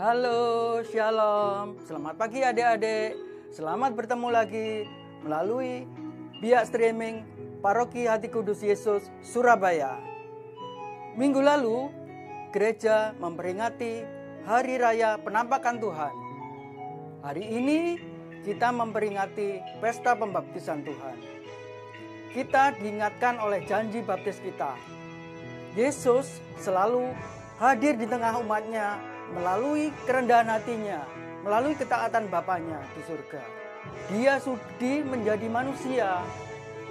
Halo, shalom. Selamat pagi adik-adik. Selamat bertemu lagi melalui via streaming Paroki Hati Kudus Yesus Surabaya. Minggu lalu, gereja memperingati Hari Raya Penampakan Tuhan. Hari ini kita memperingati Pesta Pembaptisan Tuhan. Kita diingatkan oleh janji baptis kita. Yesus selalu hadir di tengah umatnya melalui kerendahan hatinya, melalui ketaatan Bapanya di surga. Dia sudi menjadi manusia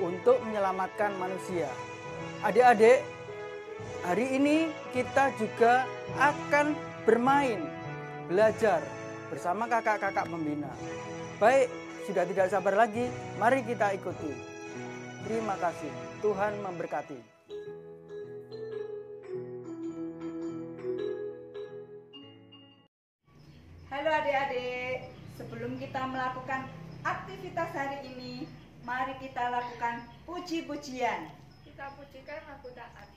untuk menyelamatkan manusia. Adik-adik, hari ini kita juga akan bermain, belajar bersama kakak-kakak pembina. Baik, sudah tidak sabar lagi, mari kita ikuti. Terima kasih, Tuhan memberkati. Halo adik-adik, sebelum kita melakukan aktivitas hari ini, mari kita lakukan puji-pujian. Kita pujikan lagu taat.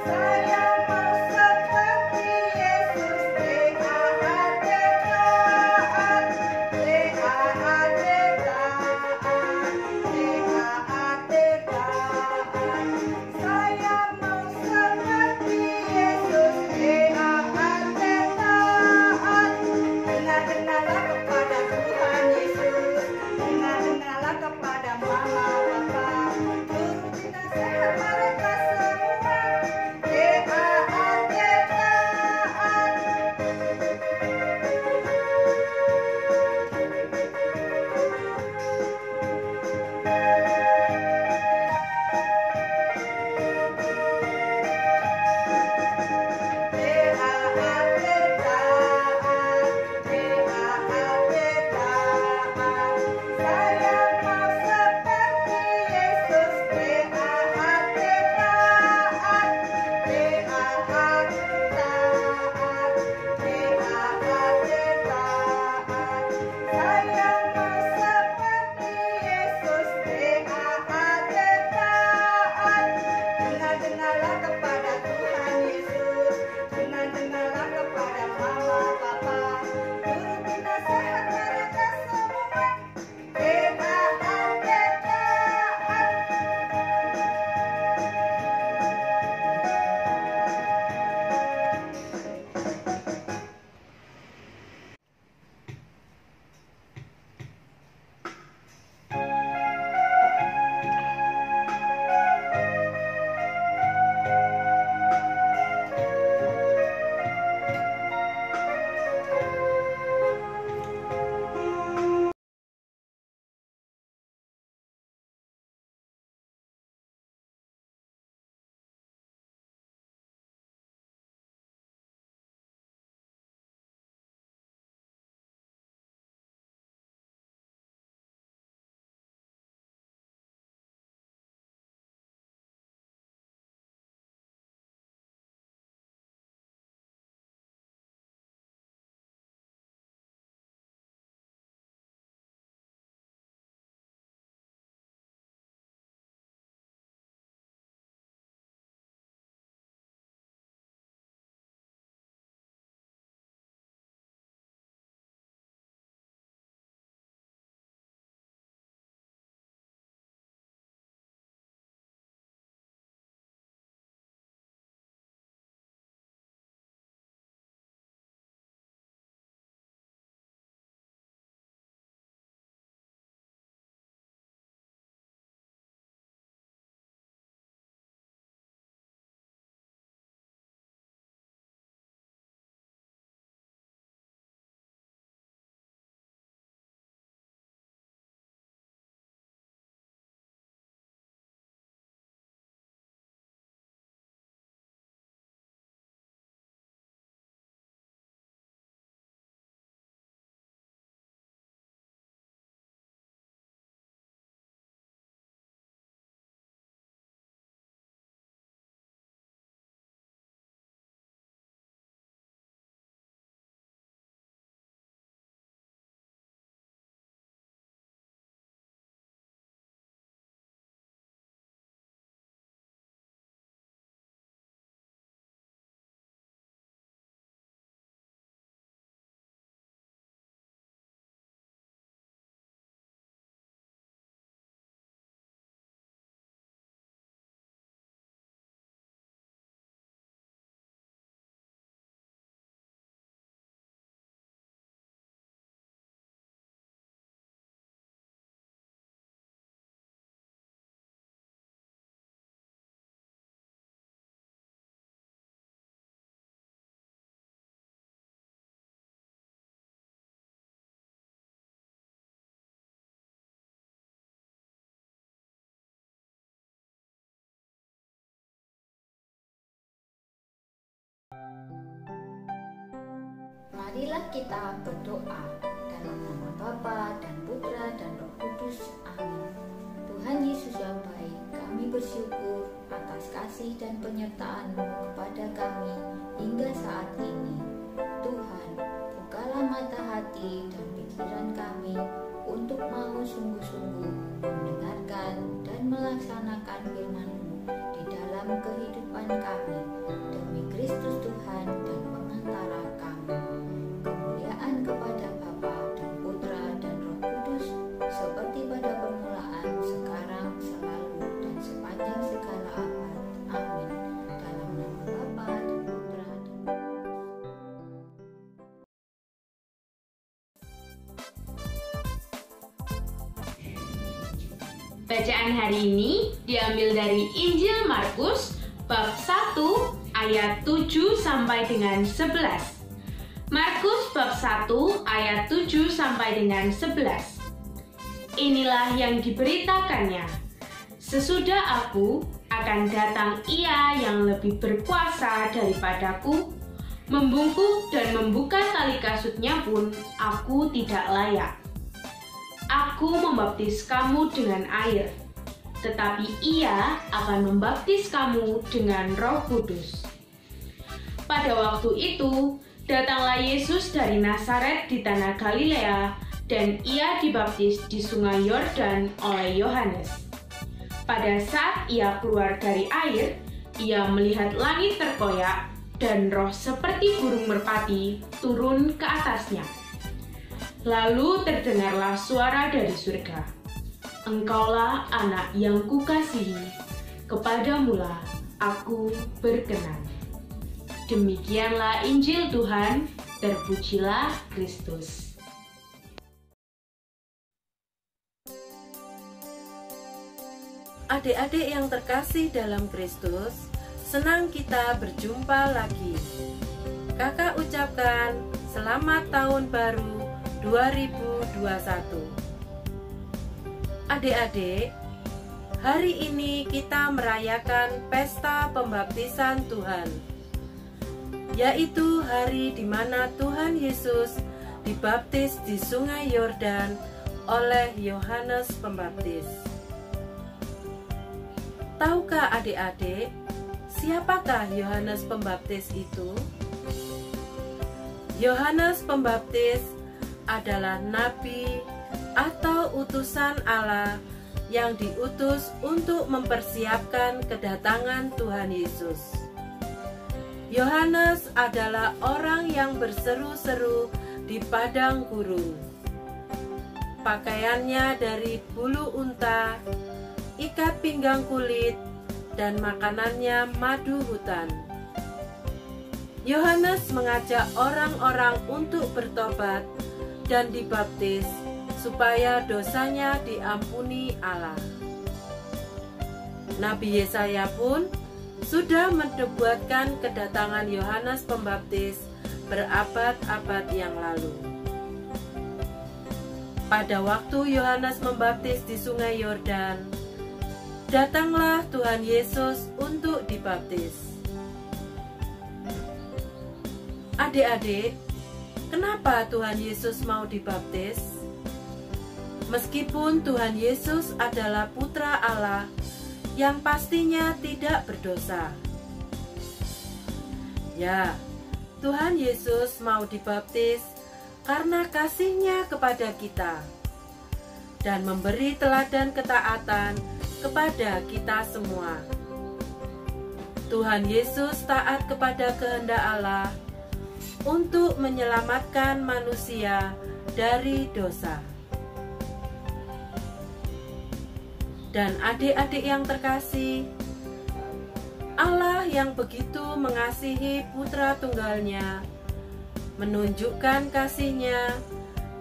Saya mau seperti Yesus, Marilah kita berdoa dalam nama Bapa dan Putra dan Roh Kudus. Amin. Tuhan Yesus yang baik, kami bersyukur atas kasih dan penyertaan-Mu kepada kami hingga saat ini. Tuhan, bukalah mata hati dan pikiran kami untuk mau sungguh-sungguh mendengarkan dan melaksanakan firman-Mu di dalam kehidupan kami, demi Kristus Tuhan dan pengantara kami. Kemuliaan kepada Bapa dan Putra dan Roh Kudus, seperti pada permulaan, sekarang, selalu, dan sepanjang segala abad. Amin. Dalam nama Bapa dan Putra dan Roh Kudus. Bacaan hari ini diambil dari Injil Markus bab 1 ayat 7 sampai dengan 11. Markus bab 1 ayat 7 sampai dengan 11. Inilah yang diberitakannya. Sesudah aku akan datang Ia yang lebih berkuasa daripadaku, membungkuk dan membuka tali kasutnya pun aku tidak layak. Aku membaptis kamu dengan air, tetapi Ia akan membaptis kamu dengan Roh Kudus. Pada waktu itu, datanglah Yesus dari Nazaret di tanah Galilea, dan Ia dibaptis di sungai Yordan oleh Yohanes. Pada saat Ia keluar dari air, Ia melihat langit terkoyak, dan roh seperti burung merpati turun ke atasnya. Lalu terdengarlah suara dari surga, "Engkaulah anak yang kukasihi, kepadamulah aku berkenan." Demikianlah Injil Tuhan, terpujilah Kristus. Adik-adik yang terkasih dalam Kristus, senang kita berjumpa lagi. Kakak ucapkan selamat tahun baru 2021. Adik-adik, hari ini kita merayakan pesta pembaptisan Tuhan, yaitu hari di mana Tuhan Yesus dibaptis di sungai Yordan oleh Yohanes Pembaptis. Tahukah adik-adik, siapakah Yohanes Pembaptis itu? Yohanes Pembaptis adalah nabi atau utusan Allah yang diutus untuk mempersiapkan kedatangan Tuhan Yesus. Yohanes adalah orang yang berseru-seru di padang gurun. Pakaiannya dari bulu unta, ikat pinggang kulit, dan makanannya madu hutan. Yohanes mengajak orang-orang untuk bertobat dan dibaptis supaya dosanya diampuni Allah. Nabi Yesaya pun sudah menubuatkan kedatangan Yohanes Pembaptis berabad-abad yang lalu. Pada waktu Yohanes membaptis di sungai Yordan, datanglah Tuhan Yesus untuk dibaptis. Adik-adik, kenapa Tuhan Yesus mau dibaptis? Meskipun Tuhan Yesus adalah Putra Allah yang pastinya tidak berdosa. Ya, Tuhan Yesus mau dibaptis karena kasih-Nya kepada kita dan memberi teladan ketaatan kepada kita semua. Tuhan Yesus taat kepada kehendak Allah untuk menyelamatkan manusia dari dosa. Dan adik-adik yang terkasih, Allah yang begitu mengasihi Putra Tunggal-Nya, menunjukkan kasih-Nya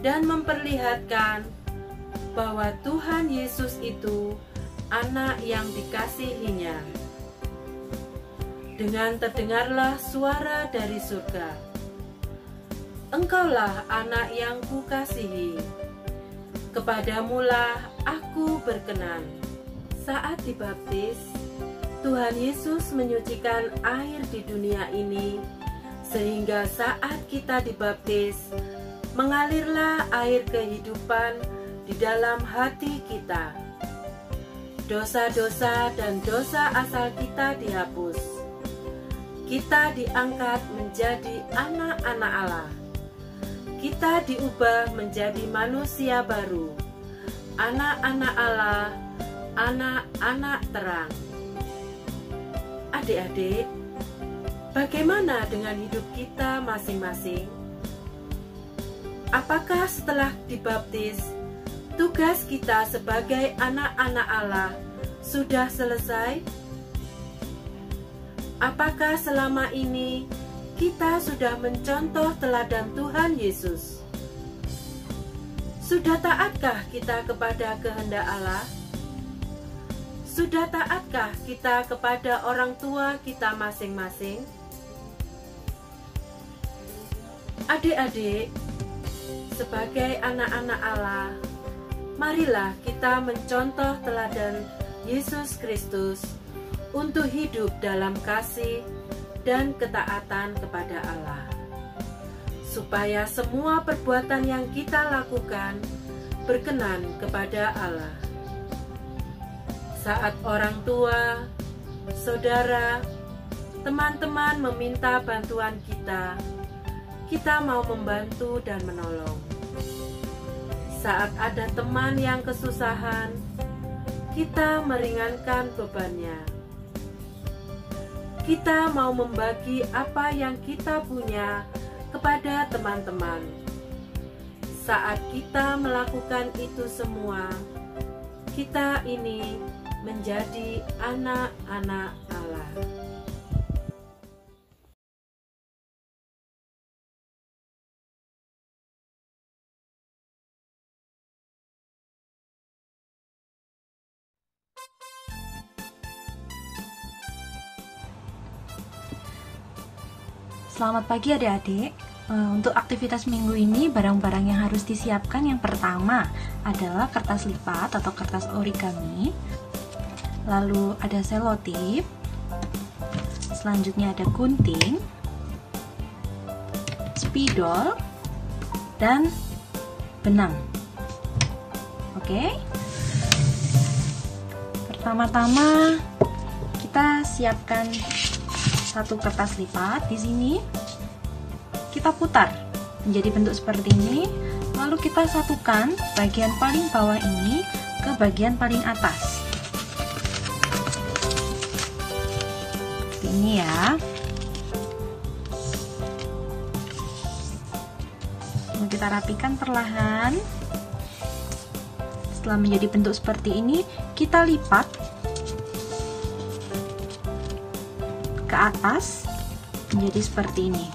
dan memperlihatkan bahwa Tuhan Yesus itu anak yang dikasihi-Nya. Dengan terdengarlah suara dari surga, "Engkaulah anak yang kukasihi, kepadamulah aku berkenan." Saat dibaptis, Tuhan Yesus menyucikan air di dunia ini, sehingga saat kita dibaptis, mengalirlah air kehidupan di dalam hati kita. Dosa-dosa dan dosa asal kita dihapus. Kita diangkat menjadi anak-anak Allah. Kita diubah menjadi manusia baru, anak-anak Allah, anak-anak terang. Adik-adik, bagaimana dengan hidup kita masing-masing? Apakah setelah dibaptis, tugas kita sebagai anak-anak Allah sudah selesai? Apakah selama ini kita sudah mencontoh teladan Tuhan Yesus? Sudah taatkah kita kepada kehendak Allah? Sudah taatkah kita kepada orang tua kita masing-masing? Adik-adik, sebagai anak-anak Allah, marilah kita mencontoh teladan Yesus Kristus untuk hidup dalam kasih dan ketaatan kepada Allah, supaya semua perbuatan yang kita lakukan berkenan kepada Allah. Saat orang tua, saudara, teman-teman meminta bantuan kita mau membantu dan menolong. Saat ada teman yang kesusahan, kita meringankan bebannya. Kita mau membagi apa yang kita punya kepada teman-teman. Saat kita melakukan itu semua, kita ini menjadi anak-anak Allah. Selamat pagi adik-adik. Untuk aktivitas minggu ini, barang-barang yang harus disiapkan yang pertama adalah kertas lipat atau kertas origami, lalu ada selotip, selanjutnya ada gunting, spidol, dan benang. Oke. Pertama-tama kita siapkan satu kertas lipat. Di sini kita putar menjadi bentuk seperti ini, lalu kita satukan bagian paling bawah ini ke bagian paling atas. Seperti ini ya. Lalu kita rapikan perlahan. Setelah menjadi bentuk seperti ini, kita lipat ke atas menjadi seperti ini.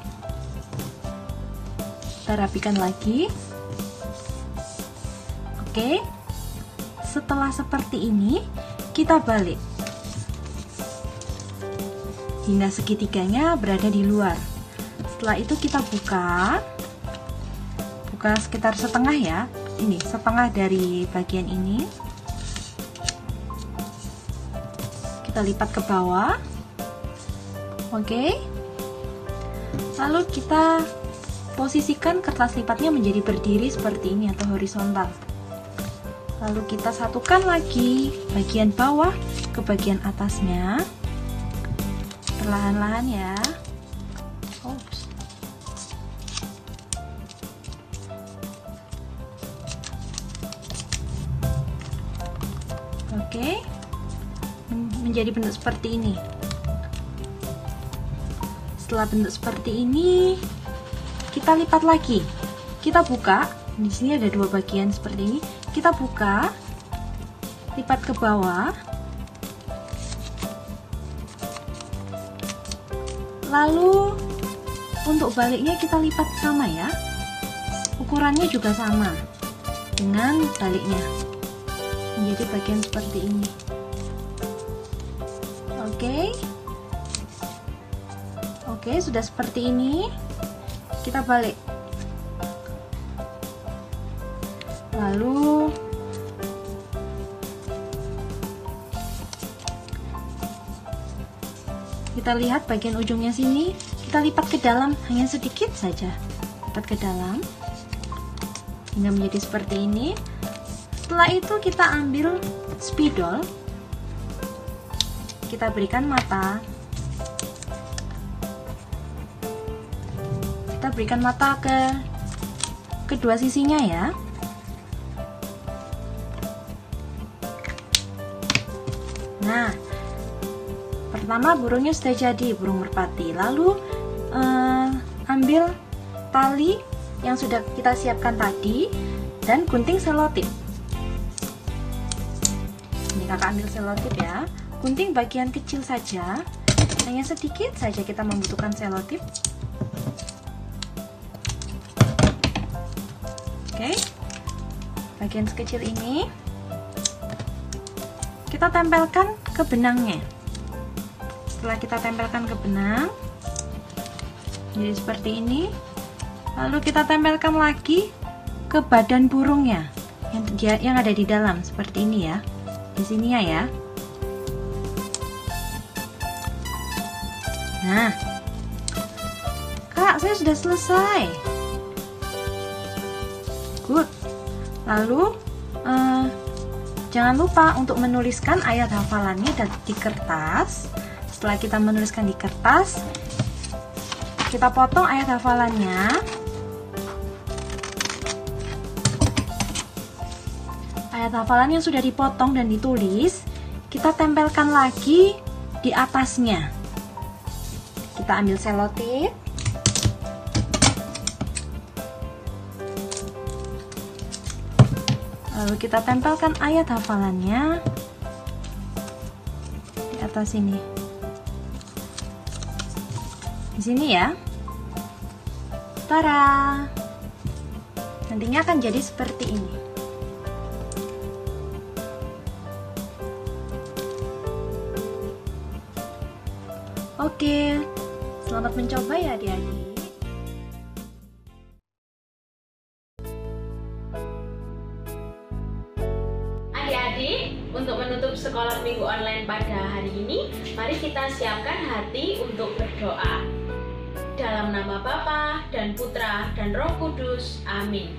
Kita rapikan lagi. Oke. Setelah seperti ini, kita balik hingga segitiganya berada di luar. Setelah itu kita buka sekitar setengah ya. Ini setengah dari bagian ini. Kita lipat ke bawah. Oke. Lalu kita posisikan kertas lipatnya menjadi berdiri seperti ini atau horizontal. Lalu kita satukan lagi bagian bawah ke bagian atasnya. Perlahan-lahan ya. Oops. Oke. Menjadi bentuk seperti ini. Setelah bentuk seperti ini, kita lipat lagi. Kita buka. Di sini ada dua bagian seperti ini. Kita buka, lipat ke bawah. Lalu untuk baliknya kita lipat sama ya. Ukurannya juga sama dengan baliknya. Menjadi bagian seperti ini. Oke. Oke, sudah seperti ini. Kita balik. Lalu Kita lihat bagian ujungnya sini, kita lipat ke dalam hanya sedikit saja. Lipat ke dalam hingga menjadi seperti ini. Setelah itu kita ambil spidol, kita berikan mata. Kita berikan mata ke kedua sisinya ya. Nah, pertama burungnya sudah jadi, burung merpati. Lalu ambil tali yang sudah kita siapkan tadi dan gunting selotip. Ini kakak ambil selotip ya. Gunting bagian kecil saja, hanya sedikit saja kita membutuhkan selotip. Oke, bagian sekecil ini kita tempelkan ke benangnya. Setelah kita tempelkan ke benang, jadi seperti ini. Lalu kita tempelkan lagi ke badan burungnya yang ada di dalam seperti ini ya. Di sini ya. Nah, Kak, saya sudah selesai. Good. Lalu jangan lupa untuk menuliskan ayat hafalannya di kertas. Setelah kita menuliskan di kertas, kita potong ayat hafalannya. Ayat hafalan yang sudah dipotong dan ditulis, kita tempelkan lagi di atasnya. Kita ambil selotip. Lalu kita tempelkan ayat hafalannya di atas sini. Di sini ya. Tada! Nantinya akan jadi seperti ini. Oke, selamat mencoba ya adik-adik. Adik-adik, untuk menutup sekolah minggu online pada hari ini, mari kita siapkan hati untuk berdoa. Dalam nama Bapa dan Putra dan Roh Kudus, amin.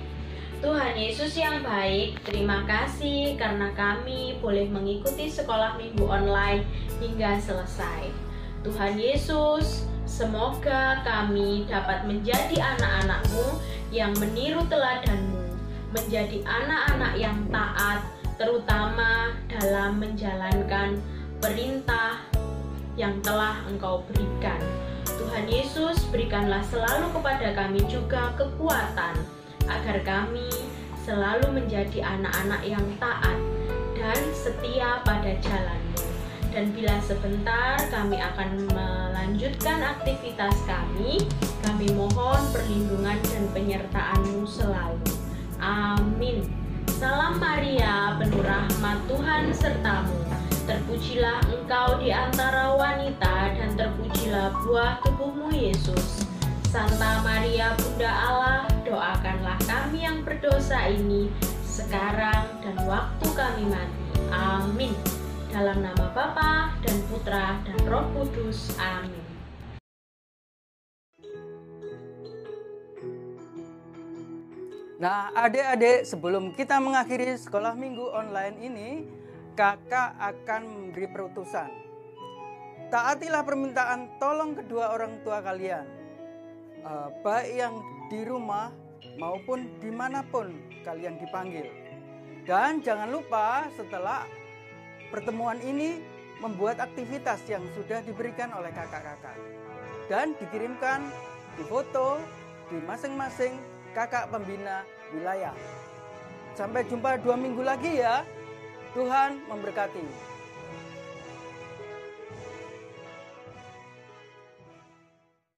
Tuhan Yesus yang baik, terima kasih karena kami boleh mengikuti sekolah minggu online hingga selesai. Tuhan Yesus, semoga kami dapat menjadi anak-anak-Mu yang meniru teladan-Mu, menjadi anak-anak yang taat, terutama dalam menjalankan perintah yang telah Engkau berikan. Tuhan Yesus, berikanlah selalu kepada kami juga kekuatan, agar kami selalu menjadi anak-anak yang taat dan setia pada jalan-Mu. Dan bila sebentar kami akan melanjutkan aktivitas kami mohon perlindungan dan penyertaan-Mu selalu. Amin. Salam Maria, penuh rahmat Tuhan sertamu. Terpujilah engkau di antara wanita dan terpujilah buah tubuhmu Yesus. Santa Maria Bunda Allah, doakanlah kami yang berdosa ini sekarang dan waktu kami mati. Amin. Dalam nama Bapa dan Putra dan Roh Kudus. Amin. Nah, adik-adik, sebelum kita mengakhiri sekolah minggu online ini, kakak akan memberi perutusan. Taatilah permintaan tolong kedua orang tua kalian, baik yang di rumah maupun dimanapun kalian dipanggil. Dan jangan lupa setelah pertemuan ini membuat aktivitas yang sudah diberikan oleh kakak-kakak dan dikirimkan di foto di masing-masing kakak pembina wilayah. Sampai jumpa 2 minggu lagi ya. Tuhan memberkati.